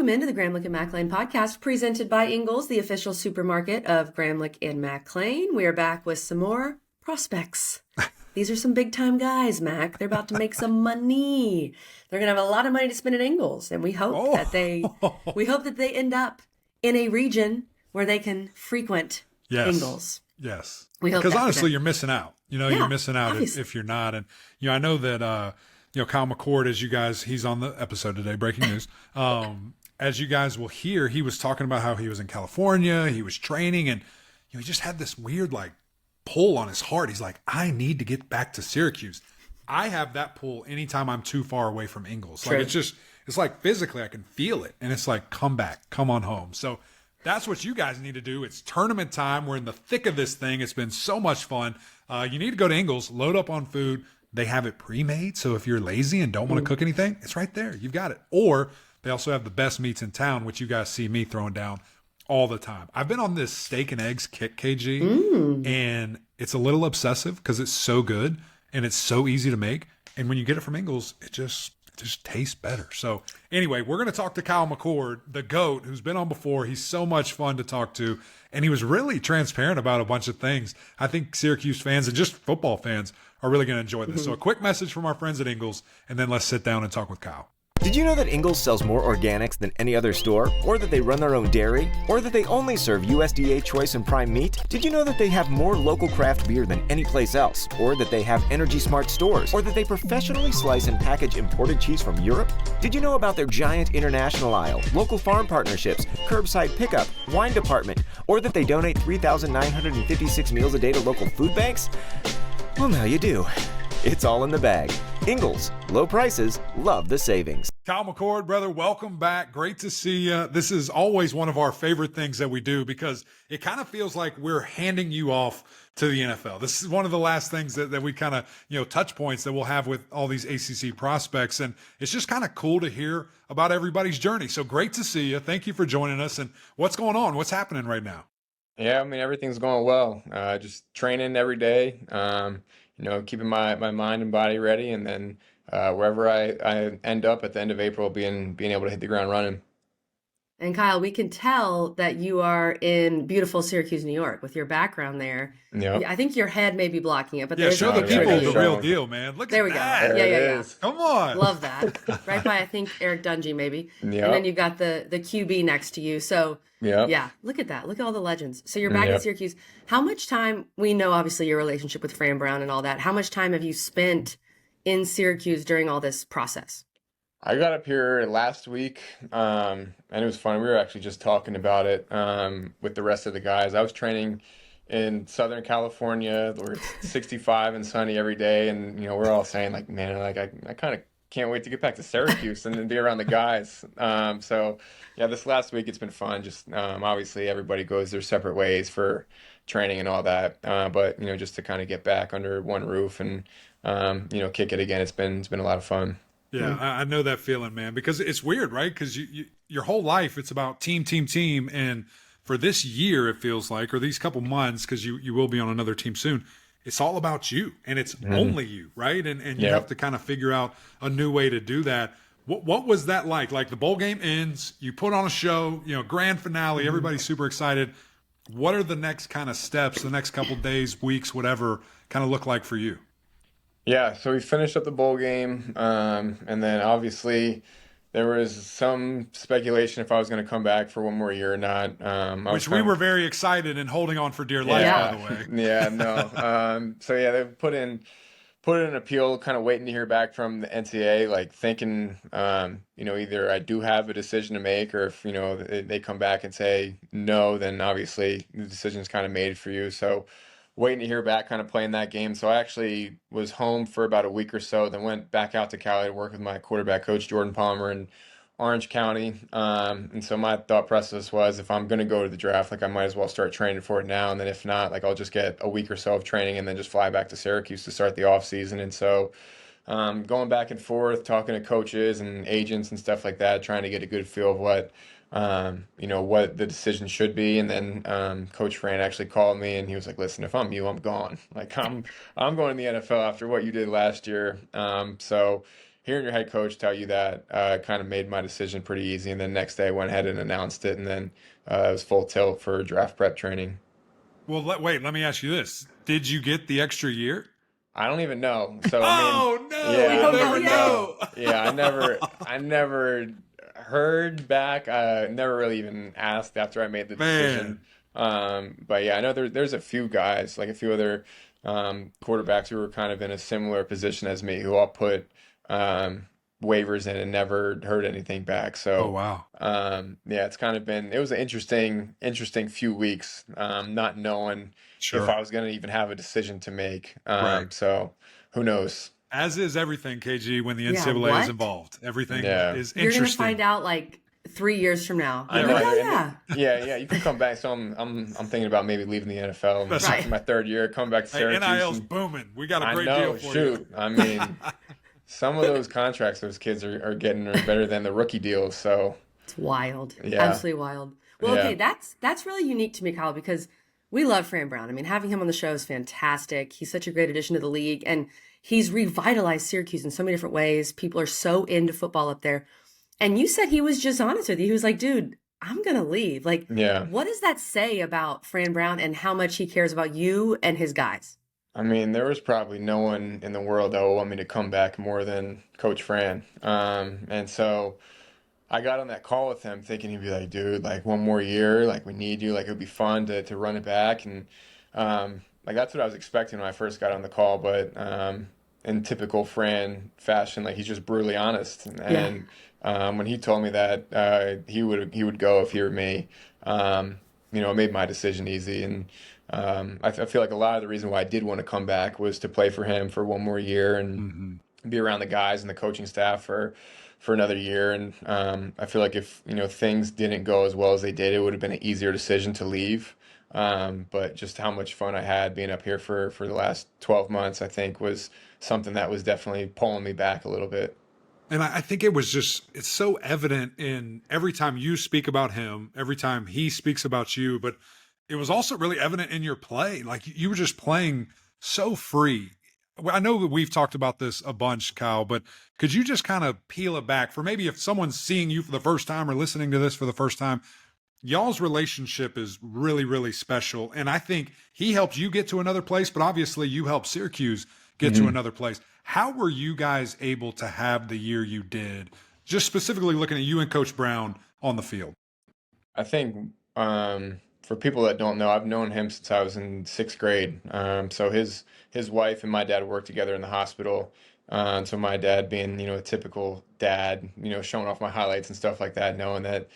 Welcome into the Gramlich and McLean podcast presented by Ingles, the official supermarket of Gramlich and McLean. We are back with some more prospects. These are some big time guys, Mac. They're about to make some money. They're going to have a lot of money to spend at Ingles, and we hope that they end up in a region where they can frequent Ingles. Yes. We hope because honestly, you're missing out. You're missing out if you're not. And I know that Kyle McCord, as you guys, he's on the episode today, breaking news. As you guys will hear, he was talking about how he was in California, he was training, and he just had this weird pull on his heart. He's like, I need to get back to Syracuse. I have that pull anytime I'm too far away from Ingles. True. It's like physically I can feel it, and it's like, come back, come on home. So that's what you guys need to do. It's tournament time. We're in the thick of this thing. It's been so much fun. You need to go to Ingles, load up on food. They have it pre-made, so if you're lazy and don't want to cook anything, it's right there. You've got it. Or they also have the best meats in town, which you guys see me throwing down all the time. I've been on this steak and eggs kick, KG, and it's a little obsessive because it's so good and it's so easy to make. And when you get it from Ingles, it just tastes better. So anyway, we're going to talk to Kyle McCord, the GOAT, who's been on before. He's so much fun to talk to, and he was really transparent about a bunch of things. I think Syracuse fans and just football fans are really going to enjoy this. So a quick message from our friends at Ingles, and then let's sit down and talk with Kyle. Did you know that Ingles sells more organics than any other store? Or that they run their own dairy? Or that they only serve USDA choice and prime meat? Did you know that they have more local craft beer than any place else? Or that they have Energy Smart stores? Or that they professionally slice and package imported cheese from Europe? Did you know about their giant international aisle, local farm partnerships, curbside pickup, wine department? Or that they donate 3,956 meals a day to local food banks? Well, now you do. It's all in the bag. Ingles, low prices, love the savings. Kyle McCord, brother, welcome back. Great to see you. This is always one of our favorite things that we do because it kind of feels like we're handing you off to the NFL. This is one of the last things that we kind of, touch points that we'll have with all these ACC prospects. And it's just kind of cool to hear about everybody's journey. So great to see you. Thank you for joining us. And what's going on? What's happening right now? Yeah, I mean, everything's going well. Just training every day, keeping my mind and body ready. And then wherever I end up at the end of April, being able to hit the ground running. And Kyle, we can tell that you are in beautiful Syracuse, New York, with your background there. Yep. I think your head may be blocking it, but show the people the real deal, man. Look there at we that. go. Yeah. Come on. Love that. Right by, I think, Eric Dungy, maybe. Yep. And then you've got the QB next to you. So, yeah, look at that. Look at all the legends. So you're back in Syracuse. How much time, we know obviously your relationship with Fran Brown and all that. How much time have you spent in Syracuse during all this process? I got up here last week, and it was fun. We were actually just talking about it with the rest of the guys. I was training in Southern California, where it's 65 and sunny every day, and we're all saying I kind of can't wait to get back to Syracuse and then be around the guys. So yeah, this last week it's been fun. Just obviously everybody goes their separate ways for training and all that, but just to kind of get back under one roof and kick it again. It's been a lot of fun. Yeah, I know that feeling, man, because it's weird, right? Because your whole life, it's about team. And for this year, it feels like, or these couple months, because you will be on another team soon, it's all about you and it's only you, right? And you have to kind of figure out a new way to do that. What was that like? Like the bowl game ends, you put on a show, grand finale, everybody's super excited. What are the next kind of steps, the next couple days, weeks, whatever, kind of look like for you? Yeah, so we finished up the bowl game, and then obviously there was some speculation if I was going to come back for one more year or not. Which we were very excited and holding on for dear life, by the way. Yeah, no. So yeah, they put in an appeal, kind of waiting to hear back from the NCAA, thinking, either I do have a decision to make, or if they come back and say no, then obviously the decision's kind of made for you. So waiting to hear back, kind of playing that game. So I actually was home for about a week or so, then went back out to Cali to work with my quarterback coach, Jordan Palmer, in Orange County. And so my thought process was, if I'm going to go to the draft, I might as well start training for it now. And then if not, I'll just get a week or so of training and then just fly back to Syracuse to start the off season. And so going back and forth, talking to coaches and agents and stuff like that, trying to get a good feel of what the decision should be. And then Coach Fran actually called me and he was like, listen, if I'm you, I'm gone. I'm going to the NFL after what you did last year. So hearing your head coach tell you that kind of made my decision pretty easy. And then next day I went ahead and announced it, and then it was full tilt for draft prep training. Well, wait, let me ask you this. Did you get the extra year? I don't even know. So Oh, no, yeah, we'll I never don't know. Yeah, I never heard back. Never really even asked after I made the decision. But yeah, I know there's a few guys, like a few other quarterbacks who were kind of in a similar position as me, who all put waivers in and never heard anything back. Oh, So wow. yeah, it was an interesting few weeks, not knowing if Sure. I was going to even have a decision to make. Right. So who knows? As is everything, KG, when the Yeah, NCAA is what? involved. Everything Yeah. is You're gonna interesting. find out like 3 years from now. I You're know, like, right? oh yeah. Yeah, you can come back. So I'm thinking about maybe leaving the NFL That's right. after my third year, come back to Hey, Syracuse. NIL's And booming. We got a I great know, deal for shoot. I mean, some of those contracts those kids are getting are better than the rookie deals. So It's wild. yeah, Absolutely wild. Well, yeah. okay, that's really unique to me, Kyle, because we love Fran Brown. I mean, having him on the show is fantastic. He's such a great addition to the league, and he's revitalized Syracuse in so many different ways. People are so into football up there. And you said he was just honest with you. He was like, dude, I'm gonna leave. Like, Yeah. what does that say about Fran Brown and how much he cares about you and his guys? I mean, there was probably no one in the world that would want me to come back more than Coach Fran. And so I got on that call with him thinking he'd be like, dude, like one more year, like we need you, like it would be fun to run it back. And like that's what I was expecting when I first got on the call, but in typical Fran fashion, like he's just brutally honest. And when he told me that he would go if he were me, it made my decision easy. And I feel like a lot of the reason why I did want to come back was to play for him for one more year and be around the guys and the coaching staff for another year. And I feel like if things didn't go as well as they did, it would have been an easier decision to leave. But just how much fun I had being up here for the last 12 months, I think was something that was definitely pulling me back a little bit. And I think it's so evident in every time you speak about him, every time he speaks about you, but it was also really evident in your play. Like you were just playing so free. Well, I know that we've talked about this a bunch, Kyle, but could you just kind of peel it back for maybe if someone's seeing you for the first time or listening to this for the first time? Y'all's relationship is really, really special. And I think he helped you get to another place, but obviously you helped Syracuse get to another place. How were you guys able to have the year you did, just specifically looking at you and Coach Brown on the field? I think for people that don't know, I've known him since I was in sixth grade. So his wife and my dad worked together in the hospital. So my dad being, a typical dad, showing off my highlights and stuff like that, knowing that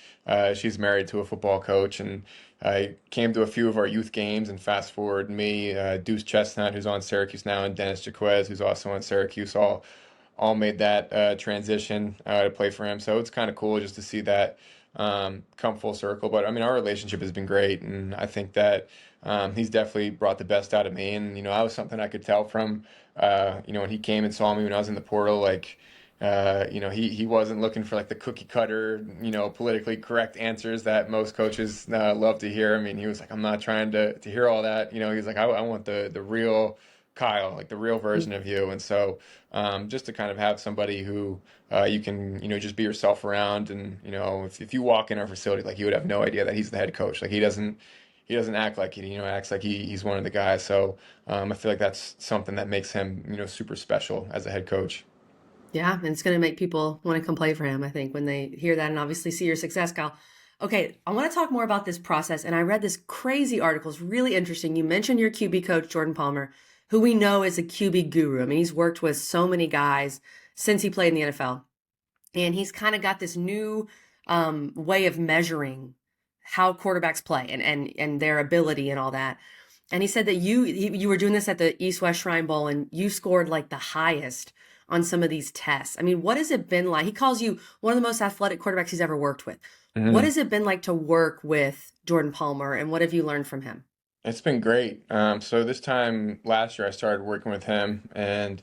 she's married to a football coach. And I came to a few of our youth games, and fast forward me, Deuce Chestnut, who's on Syracuse now, and Dennis Jaquez, who's also on Syracuse, all made that transition to play for him. So it's kind of cool just to see that come full circle. But I mean, our relationship has been great, and I think that he's definitely brought the best out of me. And that was something I could tell from when he came and saw me when I was in the portal. Like he wasn't looking for like the cookie cutter, politically correct answers that most coaches love to hear. I mean, he was like, I'm not trying to hear all that. He's like, I want the real Kyle, like the real version of you. And so just to kind of have somebody who you can just be yourself around. And if you walk in our facility, like you would have no idea that he's the head coach. Like he doesn't act like it, acts like he's one of the guys. So I feel like that's something that makes him super special as a head coach. Yeah, and it's going to make people want to come play for him, I think, when they hear that and obviously see your success, Kyle. Okay, I want to talk more about this process. And I read this crazy article. It's really interesting. You mentioned your QB coach, Jordan Palmer, who we know is a QB guru. I mean, he's worked with so many guys since he played in the NFL. And he's kind of got this new way of measuring how quarterbacks play and their ability and all that. And he said that you were doing this at the East-West Shrine Bowl, and you scored like the highest on some of these tests. I mean, what has it been like? He calls you one of the most athletic quarterbacks he's ever worked with. What has it been like to work with Jordan Palmer, and what have you learned from him? It's been great. So this time last year, I started working with him and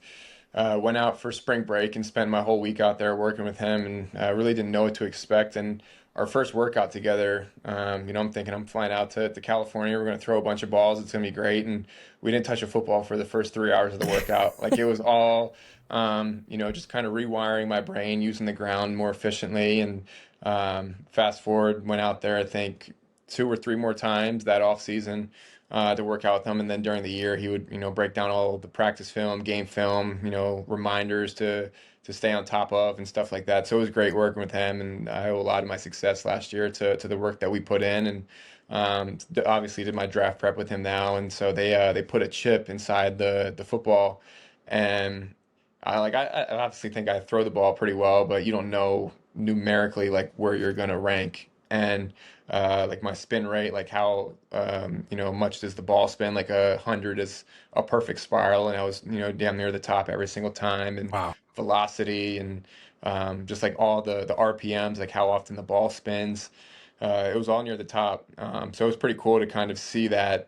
went out for spring break and spent my whole week out there working with him, and really didn't know what to expect. And our first workout together, I'm thinking I'm flying out to California. We're going to throw a bunch of balls. It's going to be great. And we didn't touch a football for the first 3 hours of the workout. Like it was all, just kind of rewiring my brain, using the ground more efficiently. And fast forward, went out there, I think 2 or 3 more times that off season to work out with him. And then during the year, he would, break down all the practice film, game film, reminders to stay on top of and stuff like that. So it was great working with him, and I owe a lot of my success last year to the work that we put in, and obviously did my draft prep with him now. And so they put a chip inside the football, and I obviously think I throw the ball pretty well, but you don't know numerically like where you're gonna rank. And like my spin rate, like how much does the ball spin? Like 100 is a perfect spiral, and I was damn near the top every single time. And Wow. velocity and just like all the RPMs, like how often the ball spins, it was all near the top. So it was pretty cool to kind of see that.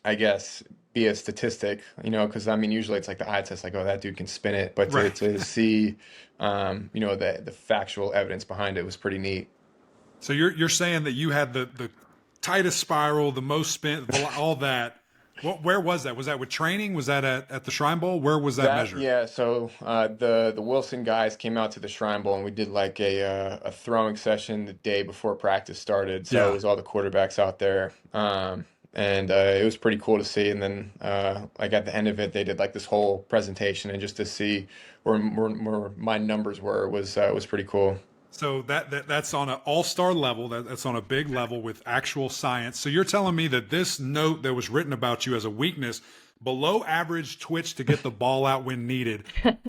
I guess be a statistic, because I mean usually it's like the eye test, like oh that dude can spin it, but Right. to see the factual evidence behind it was pretty neat. So you're saying that you had the tightest spiral, the most spin, all that. Where was that? Was that with training? Was that at the Shrine Bowl? Where was that measured? Yeah, so the Wilson guys came out to the Shrine Bowl, and we did like a throwing session the day before practice started. So Yeah. it was all the quarterbacks out there, and it was pretty cool to see. And then like at the end of it, they did like this whole presentation, and just to see where my numbers were was pretty cool. So that's on an all-star level. That's on a big level with actual science. So you're telling me that this note that was written about you as a weakness, below average twitch to get the ball out when needed,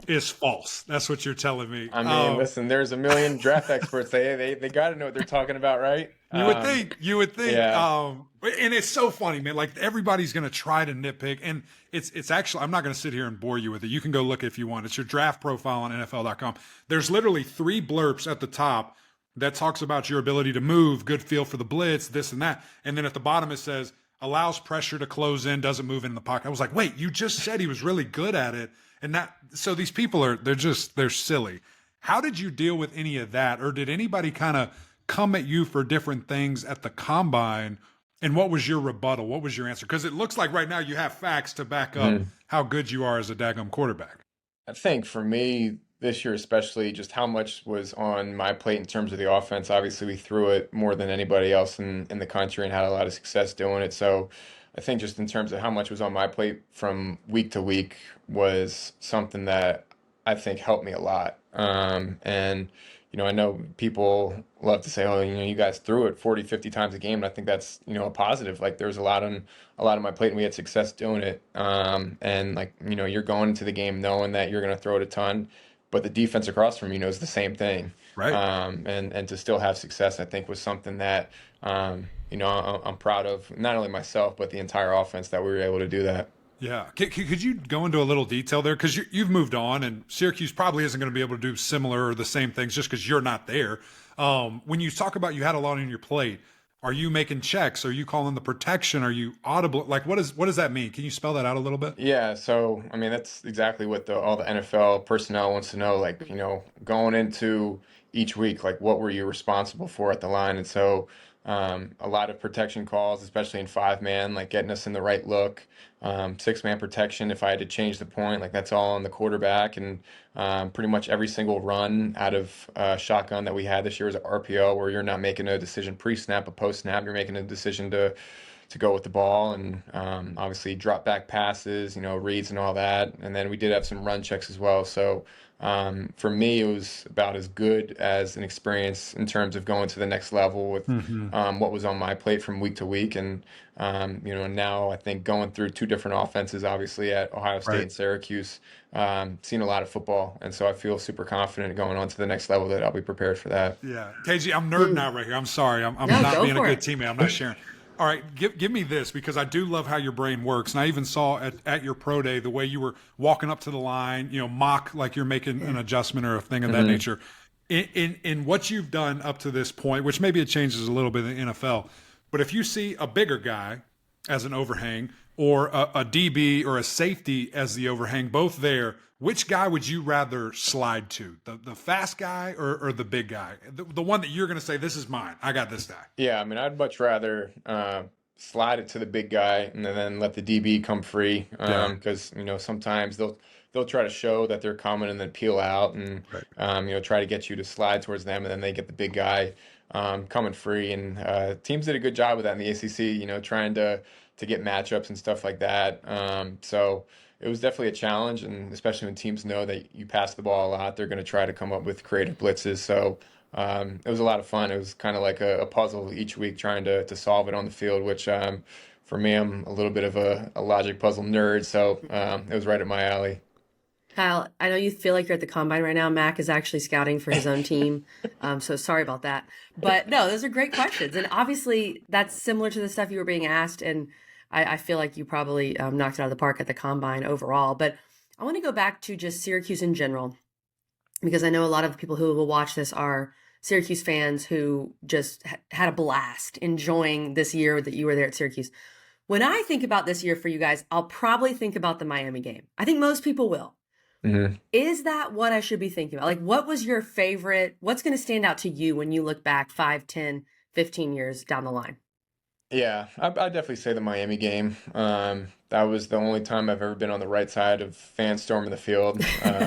is false. That's what you're telling me. I mean, listen, there's a million draft experts. They got to know what they're talking about, right? You would think. Yeah. And it's so funny, man. Like everybody's going to try to nitpick, and it's actually, I'm not going to sit here and bore you with it. You can go look if you want. It's your draft profile on NFL.com. There's literally 3 blurbs at the top that talks about your ability to move, good feel for the blitz, this and that. And then at the bottom it says, allows pressure to close in, doesn't move in the pocket. I was like, wait, you just said he was really good at it. And so these people they're silly. How did you deal with any of that? Or did anybody kind of come at you for different things at the combine? And what was your rebuttal? What was your answer? Because it looks like right now you have facts to back up how good you are as a daggum quarterback. I think for me this year, especially, just how much was on my plate in terms of the offense. Obviously, we threw it more than anybody else in the country and had a lot of success doing it. So I think just in terms of how much was on my plate from week to week was something that I think helped me a lot. And I know people love to say, oh, you guys threw it 40, 50 times a game. And I think that's, a positive. Like there was a lot on my plate and we had success doing it. And like, you're going into the game knowing that you're going to throw it a ton, but the defense across from you is the same thing. Right. And to still have success, I think was something that, I'm proud of, not only myself, but the entire offense that we were able to do that. Yeah. Could you go into a little detail there? Because you've moved on, and Syracuse probably isn't going to be able to do similar or the same things just because you're not there. When you talk about you had a lot on your plate, are you making checks? Are you calling the protection? Are you audible? Like, what does that mean? Can you spell that out a little bit? Yeah, so I mean that's exactly what all the NFL personnel wants to know. Like, going into each week, like what were you responsible for at the line? And so a lot of protection calls, especially in 5-man, like getting us in the right look. 6-man protection, if I had to change the point, like that's all on the quarterback. And pretty much every single run out of shotgun that we had this year was an RPO, where you're not making a decision pre-snap, but post-snap, you're making a decision to go with the ball. And obviously drop back passes, reads and all that. And then we did have some run checks as well. So for me, it was about as good as an experience in terms of going to the next level with what was on my plate from week to week. And, now I think going through 2 different offenses, obviously at Ohio State and Syracuse, seen a lot of football. And so I feel super confident going on to the next level that I'll be prepared for that. Yeah. KG, I'm nerding out right here. I'm sorry. I'm No, not go being a for good it. teammate. I'm not sharing. All right, give me this, because I do love how your brain works. And I even saw at your pro day the way you were walking up to the line, mock like you're making an adjustment or a thing of that nature. In what you've done up to this point, which maybe it changes a little bit in the NFL, but if you see a bigger guy as an overhang or a DB or a safety as the overhang, both there, which guy would you rather slide to? The fast guy or the big guy? The one that you're going to say, this is mine. I got this guy. Yeah, I mean, I'd much rather slide it to the big guy and then let the DB come free. Because sometimes they'll try to show that they're coming and then peel out and try to get you to slide towards them, and then they get the big guy coming free. And teams did a good job with that in the ACC. Trying to get matchups and stuff like that. So it was definitely a challenge, and especially when teams know that you pass the ball a lot, they're going to try to come up with creative blitzes. So it was a lot of fun. It was kind of like a puzzle each week trying to solve it on the field, which for me, I'm a little bit of a logic puzzle nerd, so it was right up my alley. Kyle, I know you feel like you're at the combine right now. Mac is actually scouting for his own team. So sorry about that. But no, those are great questions. And obviously that's similar to the stuff you were being asked. And I feel like you probably knocked it out of the park at the combine overall. But I want to go back to just Syracuse in general, because I know a lot of people who will watch this are Syracuse fans who just had a blast enjoying this year that you were there at Syracuse. When I think about this year for you guys, I'll probably think about the Miami game. I think most people will. Mm-hmm. Is that what I should be thinking about? Like, what was your favorite? What's going to stand out to you when you look back 5, 10, 15 years down the line? Yeah, I'd definitely say the Miami game. That was the only time I've ever been on the right side of fans storming the field.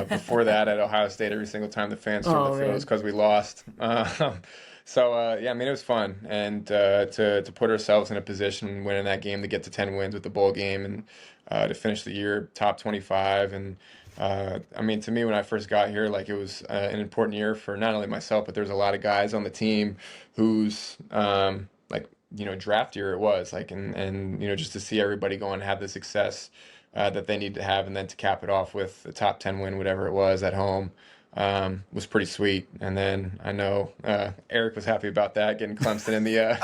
Before that, at Ohio State, every single time the fans stormed the field was because we lost. Yeah, I mean, it was fun. And to put ourselves in a position winning that game to get to 10 wins with the bowl game and to finish the year top 25. And I mean, to me, when I first got here, like, it was an important year for not only myself, but there's a lot of guys on the team whose draft year it was, like, and just to see everybody go and have the success that they need to have, and then to cap it off with a top 10 win, whatever it was, at home, was pretty sweet. And then I know Eric was happy about that, getting Clemson in the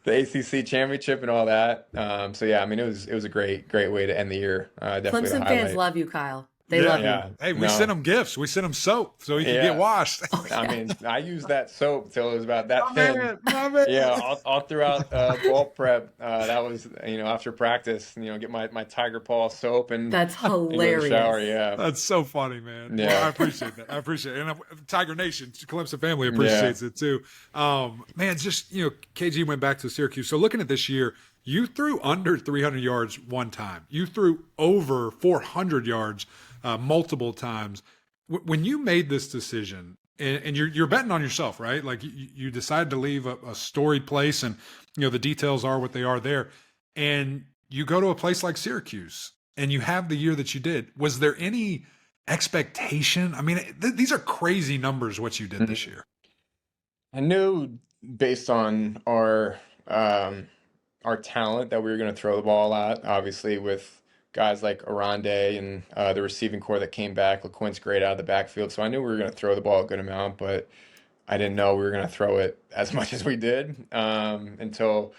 ACC championship and all that. Yeah, I mean, it was a great way to end the year. Definitely Clemson fans love you, Kyle. They love you. Hey, we sent him gifts. We sent him soap so he could get washed. I mean, I used that soap till it was about that thin. Man. Yeah, all throughout ball prep. That was, after practice, get my tiger paw soap and that's hilarious. Go to the shower. Yeah, that's so funny, man. Yeah, well, I appreciate that. And Tiger Nation, Clemson family appreciates it too. Man, just KG went back to Syracuse. So looking at this year, you threw under 300 yards one time. You threw over 400 yards multiple times. When you made this decision, and you're betting on yourself, right? Like you decided to leave a storied place, and the details are what they are there, and you go to a place like Syracuse, and you have the year that you did. Was there any expectation? I mean, these are crazy numbers what you did this year. I knew based on our talent that we were going to throw the ball a lot, obviously, with guys like Arande and the receiving core that came back. LaQuint's great out of the backfield. So I knew we were going to throw the ball a good amount, but I didn't know we were going to throw it as much as we did until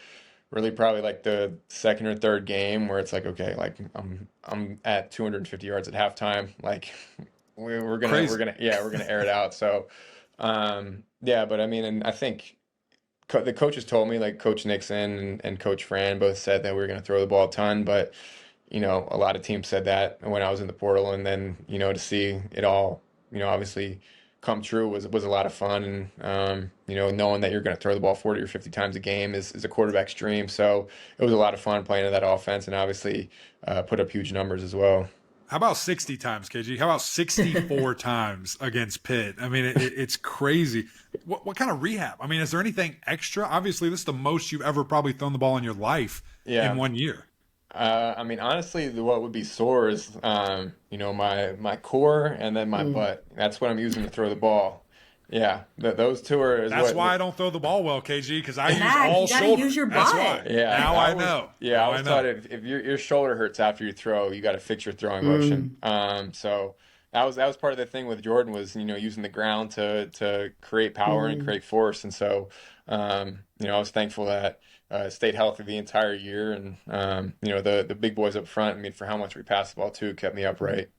really probably like the second or third game, where it's like, okay, like I'm at 250 yards at halftime. Like we're gonna air it out. So but I mean, and I think the coaches told me, like Coach Nixon and Coach Fran both said that we were going to throw the ball a ton, but a lot of teams said that when I was in the portal, and then to see it all obviously come true was a lot of fun. And knowing that you're going to throw the ball 40 or 50 times a game is a quarterback's dream. So it was a lot of fun playing in that offense, and obviously put up huge numbers as well. How about 60 times, KG? How about 64 times against Pitt? I mean, it's crazy. What kind of rehab? I mean, is there anything extra? Obviously, this is the most you've ever probably thrown the ball in your life in 1 year. I mean, honestly, what would be sore is, my core and then my butt. That's what I'm using to throw the ball. Yeah, those two are. That's why I don't throw the ball well, KG, because I use all shoulder. You gotta use your butt. That's why. Yeah, now I know. Yeah, I was taught if your shoulder hurts after you throw, you got to fix your throwing motion. So that was part of the thing with Jordan was using the ground to create power and create force. And so I was thankful that stayed healthy the entire year, and the big boys up front. I mean, for how much we passed the ball too, kept me upright.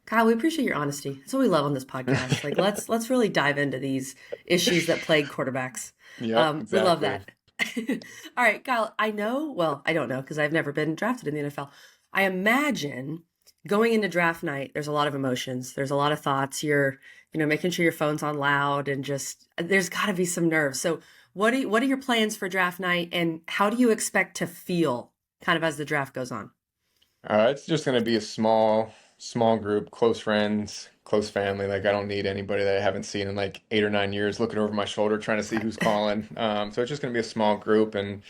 Kyle, we appreciate your honesty. That's what we love on this podcast. Like, let's really dive into these issues that plague quarterbacks. Yeah, exactly. We love that. All right, Kyle, I don't know because I've never been drafted in the NFL. I imagine going into draft night, there's a lot of emotions. There's a lot of thoughts. You're, making sure your phone's on loud and just, there's got to be some nerves. So what are your plans for draft night, and how do you expect to feel kind of as the draft goes on? It's just going to be a small group, close friends, close family. Like I don't need anybody that I haven't seen in like 8 or 9 years looking over my shoulder trying to see who's calling. So it's just going to be a small group, and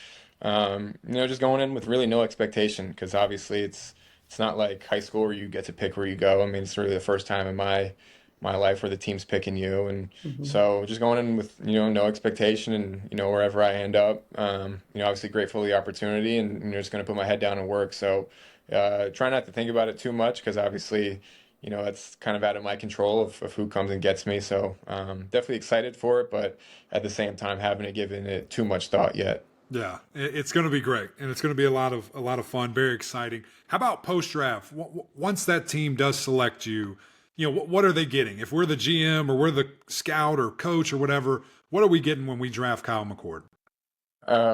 just going in with really no expectation, because obviously it's not like high school where you get to pick where you go. I mean, it's really the first time in my life where the team's picking you, and so just going in with no expectation, and wherever I end up, obviously grateful for the opportunity, and just going to put my head down and work. So try not to think about it too much, because obviously it's kind of out of my control of who comes and gets me. So definitely excited for it, but at the same time haven't given it too much thought yet. Yeah, it's going to be great, and it's going to be a lot of fun, very exciting. How about post draft? Once that team does select you, what are they getting? If we're the GM or we're the scout or coach or whatever, what are we getting when we draft Kyle McCord?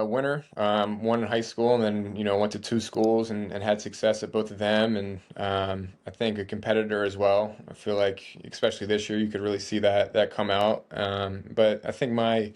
Winner, one in high school, and then went to two schools and had success at both of them, and I think a competitor as well. I feel like especially this year you could really see that come out. But I think my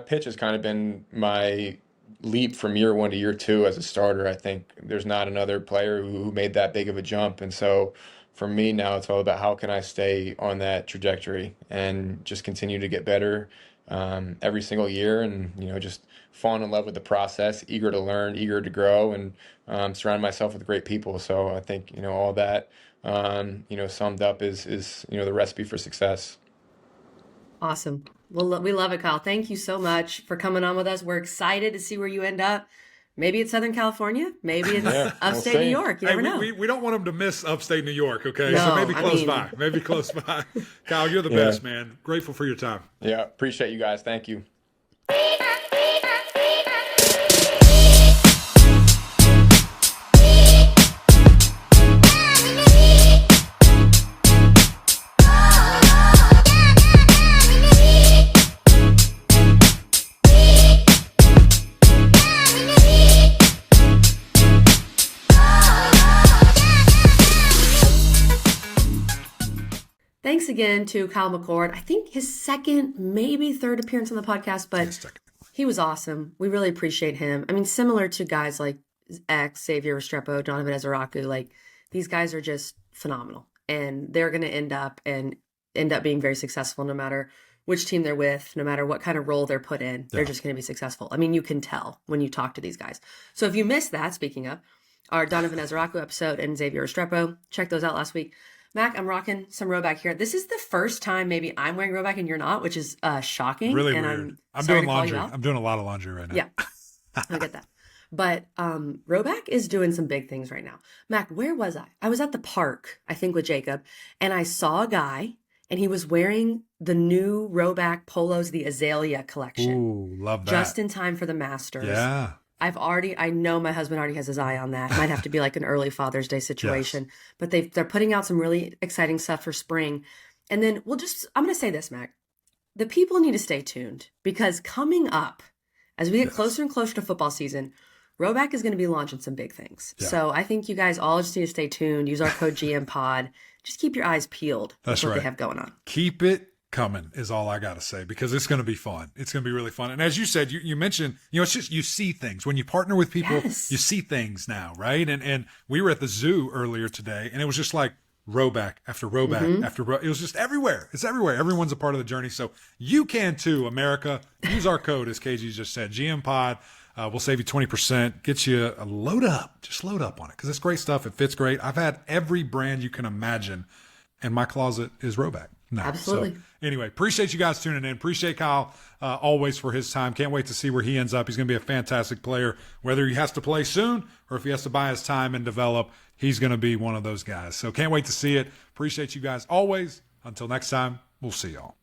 pitch has kind of been my leap from year one to year two as a starter. I think there's not another player who made that big of a jump, and so for me now it's all about how can I stay on that trajectory and just continue to get better every single year, and just falling in love with the process, eager to learn, eager to grow, and surround myself with great people. So I think all that summed up is the recipe for success. Awesome. Well, we love it, Kyle. Thank you so much for coming on with us. We're excited to see where you end up. Maybe it's Southern California. Maybe it's upstate New York. You never know. We don't want them to miss upstate New York, okay? No, so maybe close by. Maybe close by. Kyle, you're the best, man. Grateful for your time. Yeah, appreciate you guys. Thank you. Thanks again to Kyle McCord. I think his second, maybe third appearance on the podcast, but he was awesome. We really appreciate him. I mean, similar to guys like Xavier Restrepo, Donovan Ezeraku, like these guys are just phenomenal, and they're going to end up being very successful no matter which team they're with, no matter what kind of role they're put in. They're just going to be successful. I mean, you can tell when you talk to these guys. So if you missed that, speaking of our Donovan Ezeraku episode and Xavier Restrepo, check those out last week. Mac, I'm rocking some Rhoback here. This is the first time maybe I'm wearing Rhoback and you're not, which is shocking. Really and weird. I'm doing laundry. I'm doing a lot of laundry right now. Yeah, I get that. But Rhoback is doing some big things right now. Mac, where was I? I was at the park, I think, with Jacob, and I saw a guy, and he was wearing the new Rhoback polos, the Azalea collection. Ooh, love that. Just in time for the Masters. Yeah. I know my husband already has his eye on that. Might have to be like an early Father's Day situation. Yes. But they're putting out some really exciting stuff for spring. And then I'm going to say this, Mac. The people need to stay tuned, because coming up, as we get closer and closer to football season, Rhoback is going to be launching some big things. Yeah. So I think you guys all just need to stay tuned. Use our code GMPOD. Just keep your eyes peeled. That's what right. they have going on. Keep it coming is all I got to say, because it's going to be fun. It's going to be really fun. And as you said, you mentioned, it's just, you see things when you partner with people, you see things now. Right. And we were at the zoo earlier today, and it was just like Rhoback after Rhoback after it was just everywhere. It's everywhere. Everyone's a part of the journey. So you can too, America. Use our code, as KG just said, GMPOD. We'll save you 20%, get you a load up. Just load up on it, because it's great stuff. It fits great. I've had every brand you can imagine, and my closet is Rhoback. No. Absolutely. So, anyway, appreciate you guys tuning in. Appreciate Kyle always for his time. Can't wait to see where he ends up. He's going to be a fantastic player. Whether he has to play soon or if he has to buy his time and develop, he's going to be one of those guys. So can't wait to see it. Appreciate you guys always. Until next time, we'll see y'all.